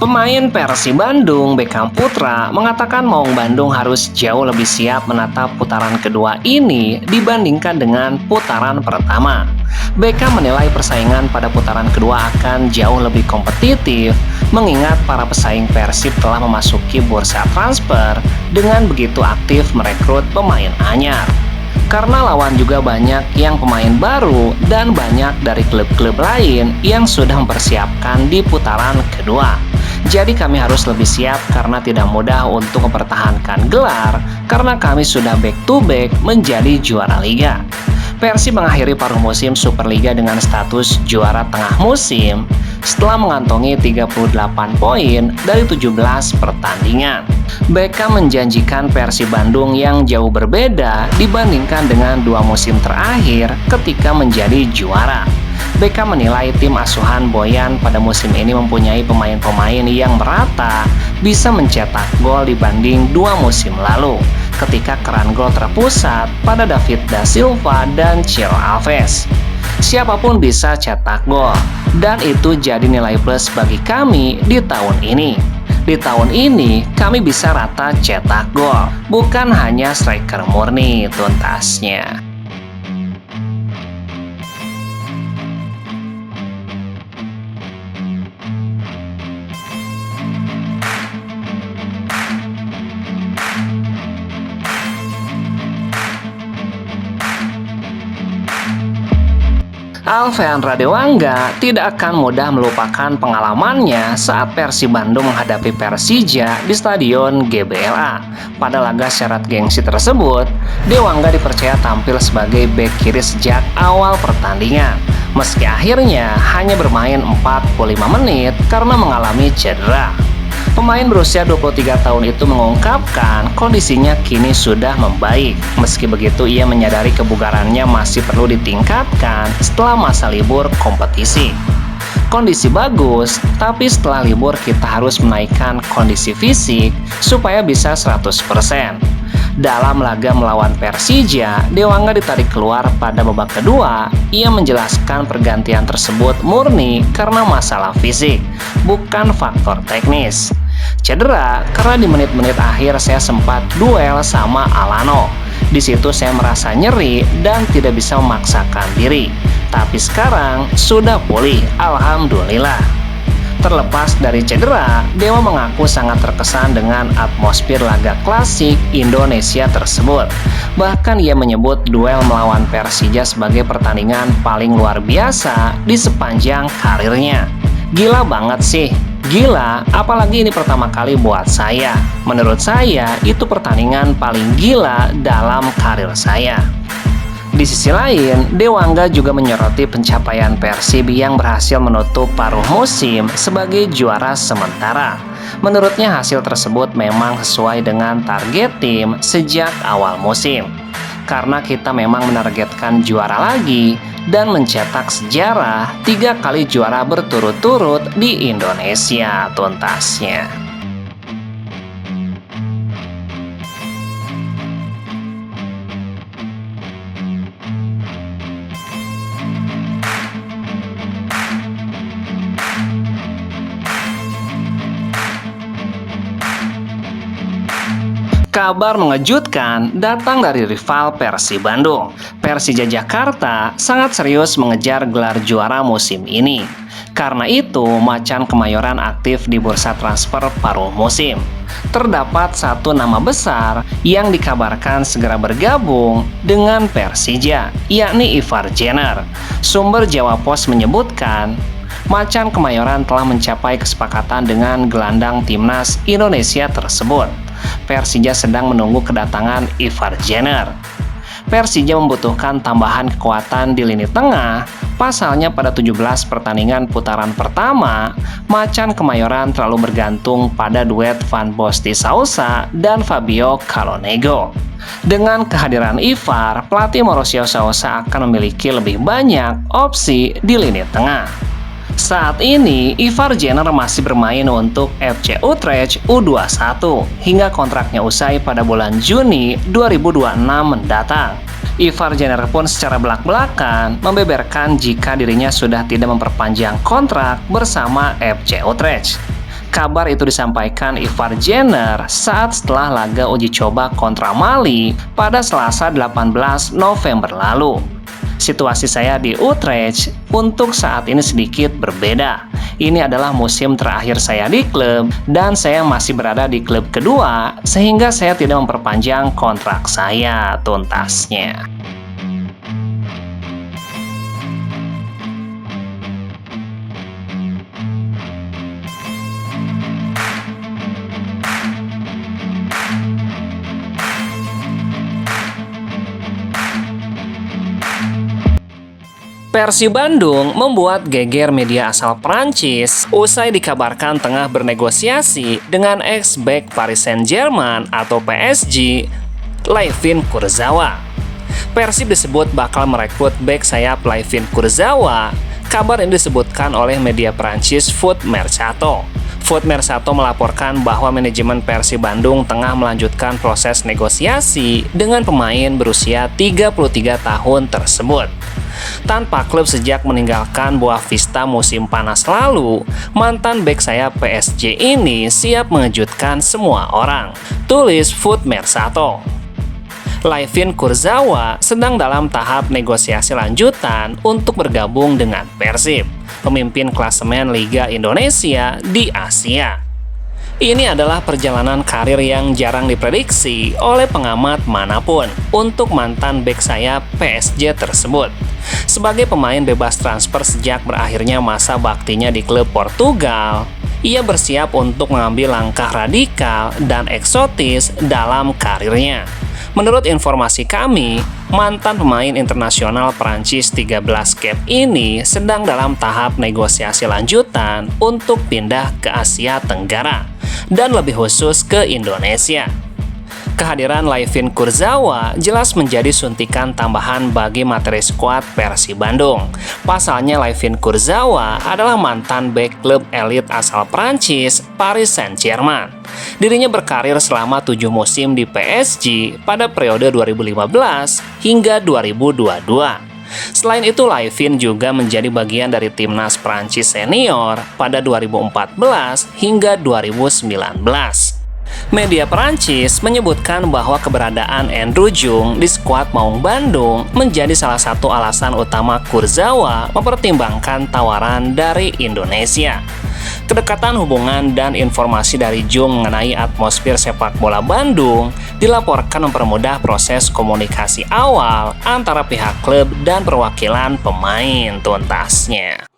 Pemain Persib Bandung, Beckham Putra, mengatakan Maung Bandung harus jauh lebih siap menatap putaran kedua ini dibandingkan dengan putaran pertama. Beckham menilai persaingan pada putaran kedua akan jauh lebih kompetitif, mengingat para pesaing Persib telah memasuki bursa transfer dengan begitu aktif merekrut pemain anyar. Karena lawan juga banyak yang pemain baru dan banyak dari klub-klub lain yang sudah mempersiapkan di putaran kedua. Jadi kami harus lebih siap karena tidak mudah untuk mempertahankan gelar karena kami sudah back to back menjadi juara liga. Persib mengakhiri paruh musim Superliga dengan status juara tengah musim setelah mengantongi 38 poin dari 17 pertandingan. Beckham menjanjikan Persib Bandung yang jauh berbeda dibandingkan dengan dua musim terakhir ketika menjadi juara. Beckham menilai tim asuhan Boyan pada musim ini mempunyai pemain-pemain yang merata, bisa mencetak gol dibanding dua musim lalu, ketika keran gol terpusat pada David da Silva dan Ciro Alves. Siapapun bisa cetak gol, dan itu jadi nilai plus bagi kami di tahun ini. Di tahun ini, kami bisa rata cetak gol, bukan hanya striker murni tuntasnya. Alvean Radewangga tidak akan mudah melupakan pengalamannya saat Persib Bandung menghadapi Persija di Stadion GBLA. Pada laga syarat gengsi tersebut, Dewangga dipercaya tampil sebagai bek kiri sejak awal pertandingan, meski akhirnya hanya bermain 45 menit karena mengalami cedera. Pemain berusia 23 tahun itu mengungkapkan kondisinya kini sudah membaik. Meski begitu, ia menyadari kebugarannya masih perlu ditingkatkan setelah masa libur kompetisi. Kondisi bagus, tapi setelah libur kita harus menaikkan kondisi fisik supaya bisa 100%. Dalam laga melawan Persija, Dewangga ditarik keluar pada babak kedua. Ia menjelaskan pergantian tersebut murni karena masalah fisik, bukan faktor teknis. Cedera karena di menit-menit akhir saya sempat duel sama Alano. Di situ saya merasa nyeri dan tidak bisa memaksakan diri. Tapi sekarang sudah pulih, alhamdulillah. Terlepas dari cedera, Dewa mengaku sangat terkesan dengan atmosfer laga klasik Indonesia tersebut. Bahkan ia menyebut duel melawan Persija sebagai pertandingan paling luar biasa di sepanjang karirnya. Gila banget sih. Gila, apalagi ini pertama kali buat saya. Menurut saya, itu pertandingan paling gila dalam karir saya. Di sisi lain, Dewangga juga menyoroti pencapaian Persib yang berhasil menutup paruh musim sebagai juara sementara. Menurutnya hasil tersebut memang sesuai dengan target tim sejak awal musim. Karena kita memang menargetkan juara lagi dan mencetak sejarah 3 kali juara berturut-turut di Indonesia tuntasnya. Kabar mengejutkan datang dari rival Persib Bandung. Persija Jakarta sangat serius mengejar gelar juara musim ini. Karena itu, Macan Kemayoran aktif di bursa transfer paruh musim. Terdapat satu nama besar yang dikabarkan segera bergabung dengan Persija, yakni Ivar Jenner. Sumber Jawa Post menyebutkan, Macan Kemayoran telah mencapai kesepakatan dengan gelandang timnas Indonesia tersebut. Persija sedang menunggu kedatangan Ivar Jenner. Persija membutuhkan tambahan kekuatan di lini tengah. Pasalnya pada 17 pertandingan putaran pertama, Macan Kemayoran terlalu bergantung pada duet Van Bosti Sausa dan Fabio Calonego. Dengan kehadiran Ivar, pelatih Mauricio Sausa akan memiliki lebih banyak opsi di lini tengah. Saat ini, Ivar Jenner masih bermain untuk FC Utrecht U21 hingga kontraknya usai pada bulan Juni 2026 mendatang. Ivar Jenner pun secara belak-belakan membeberkan jika dirinya sudah tidak memperpanjang kontrak bersama FC Utrecht. Kabar itu disampaikan Ivar Jenner saat setelah laga uji coba kontra Mali pada Selasa 18 November lalu. Situasi saya di Utrecht untuk saat ini sedikit berbeda. Ini adalah musim terakhir saya di klub dan saya masih berada di klub kedua sehingga saya tidak memperpanjang kontrak saya tuntasnya. Persib Bandung membuat geger media asal Prancis usai dikabarkan tengah bernegosiasi dengan ex-back Paris Saint-Germain atau PSG, Layvin Kurzawa. Persib disebut bakal merekrut bek sayap Layvin Kurzawa. Kabar ini disebutkan oleh media Prancis Foot Mercato. Foot Mercato melaporkan bahwa manajemen Persib Bandung tengah melanjutkan proses negosiasi dengan pemain berusia 33 tahun tersebut. Tanpa klub sejak meninggalkan Boa Vista musim panas lalu, mantan bek sayap PSG ini siap mengejutkan semua orang, tulis Foot Mercato. Layvin Kurzawa sedang dalam tahap negosiasi lanjutan untuk bergabung dengan Persib, pemimpin klasemen Liga Indonesia di Asia. Ini adalah perjalanan karir yang jarang diprediksi oleh pengamat manapun untuk mantan bek sayap PSG tersebut. Sebagai pemain bebas transfer sejak berakhirnya masa baktinya di klub Portugal, ia bersiap untuk mengambil langkah radikal dan eksotis dalam karirnya. Menurut informasi kami, mantan pemain internasional Prancis 13 cap ini sedang dalam tahap negosiasi lanjutan untuk pindah ke Asia Tenggara dan lebih khusus ke Indonesia. Kehadiran Layvin Kurzawa jelas menjadi suntikan tambahan bagi materi skuad Persib Bandung. Pasalnya Layvin Kurzawa adalah mantan bek klub elit asal Prancis, Paris Saint-Germain. Dirinya berkarir selama 7 musim di PSG pada periode 2015 hingga 2022. Selain itu, Layvin juga menjadi bagian dari timnas Prancis senior pada 2014 hingga 2019. Media Perancis menyebutkan bahwa keberadaan Andrew Jung di skuad Maung Bandung menjadi salah satu alasan utama Kurzawa mempertimbangkan tawaran dari Indonesia. Kedekatan hubungan dan informasi dari Jung mengenai atmosfer sepak bola Bandung dilaporkan mempermudah proses komunikasi awal antara pihak klub dan perwakilan pemain tuntasnya.